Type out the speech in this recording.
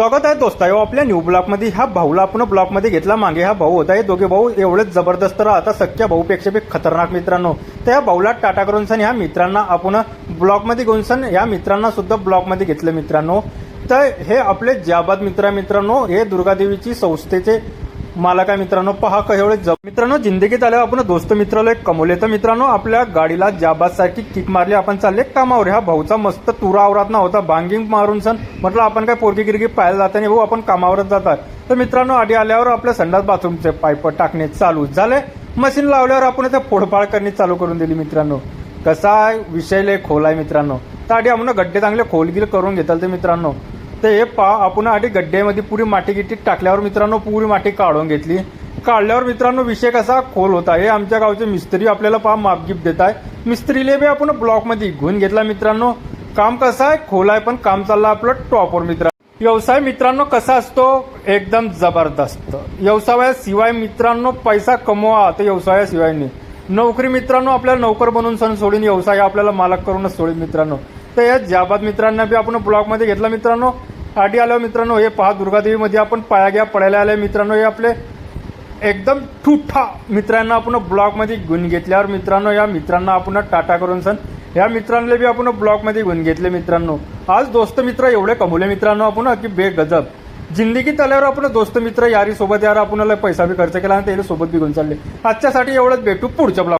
स्वागत आहे दोस्तायो आपल्या न्यू ब्लॉकमध्ये। ह्या भाऊला आपण ब्लॉकमध्ये घेतला मागे। हा भाऊ होता, हे दोघे भाऊ एवढेच जबरदस्त राहता, सख्या भाऊपेक्षा बी खतरनाक मित्रांनो। तर या भाऊला टाटा करून सन ह्या मित्रांना आपण ब्लॉकमध्ये घेऊन सन या मित्रांना सुद्धा ब्लॉकमध्ये घेतलं मित्रांनो। तर हे आपले जाबाद मित्रांनो, हे दुर्गादेवीची संस्थेचे मालक आहे मित्रांनो। पहा एवढे मित्रांनो जिंदगीत आल्यावर आपण दोस्त मित्राला एक कमवले। तर मित्रांनो आपल्या गाडीला जाबाद सारखी किक मारली, आपण चालले कामावर। ह्या भाऊचा मस्त तुरा आवरात ना होता, बांगिंग मारून सन म्हटलं आपण काय पोरगी गिरगी पाहायला जाता नाही भाऊ, आपण कामावरच जातात। तर मित्रांनो आधी आल्यावर आपल्या संडास बाथरूमचे पाईप टाकणे चालू झाले, मशीन लावल्यावर आपण त्या फोडफाड करणे चालू करून दिली मित्रांनो। कसा विषय लय खोल आहे मित्रांनो। तर आधी आपण गड्डे चांगले खोलगिल करून घेताल। तर मित्रांनो तर हे आपण आधी गड्ड्यामध्ये पुरी माती गिट्टी टाकल्यावर मित्रांनो पुरी माती काढून घेतली। काढल्यावर मित्रांनो विषय कसा खोल होता, हे आमच्या गावचे मिस्त्री आपल्याला मापगिप देत आहे। मिस्त्रीले बी आपण ब्लॉकमध्ये घेऊन घेतला मित्रांनो। काम कसं आहे खोल आहे, पण काम चाललं आपलं टॉपवर मित्रांनो। व्यवसाय मित्रांनो कसा असतो एकदम जबरदस्त। व्यवसायाशिवाय मित्रांनो पैसा कमवा, तर व्यवसायाशिवाय नाही। नोकरी मित्रांनो आपल्याला नोकर बनवून सण सोडून, व्यवसाय आपल्याला मालक करूनच सोडून मित्रांनो। तर या जाबाद मित्रांना बी आपण ब्लॉकमध्ये घेतला मित्रांनो। आधी आल्यावर मित्रांनो हे पहा दुर्गादेवीमध्ये आपण पाया घ्या पडायला आले मित्रांनो। हे आपले एकदम ठुठा मित्रांना आपण ब्लॉकमध्ये घेऊन घेतल्यावर मित्रांनो या मित्रांना आपण टाटा करून सण या मित्रांना बी आपण ब्लॉकमध्ये घेऊन घेतले मित्रांनो। आज दोस्त मित्र एवढे कमवले मित्रांनो आपण की बेगजब। जिंदगीत आल्यावर आपण दोस्त मित्र यारी सोबत यार आपल्याला पैसा बी खर्च केला आणि त्याला सोबत बी घेऊन चालले। आजच्यासाठी एवढंच, भेटू पुढच्या ब्लॉग।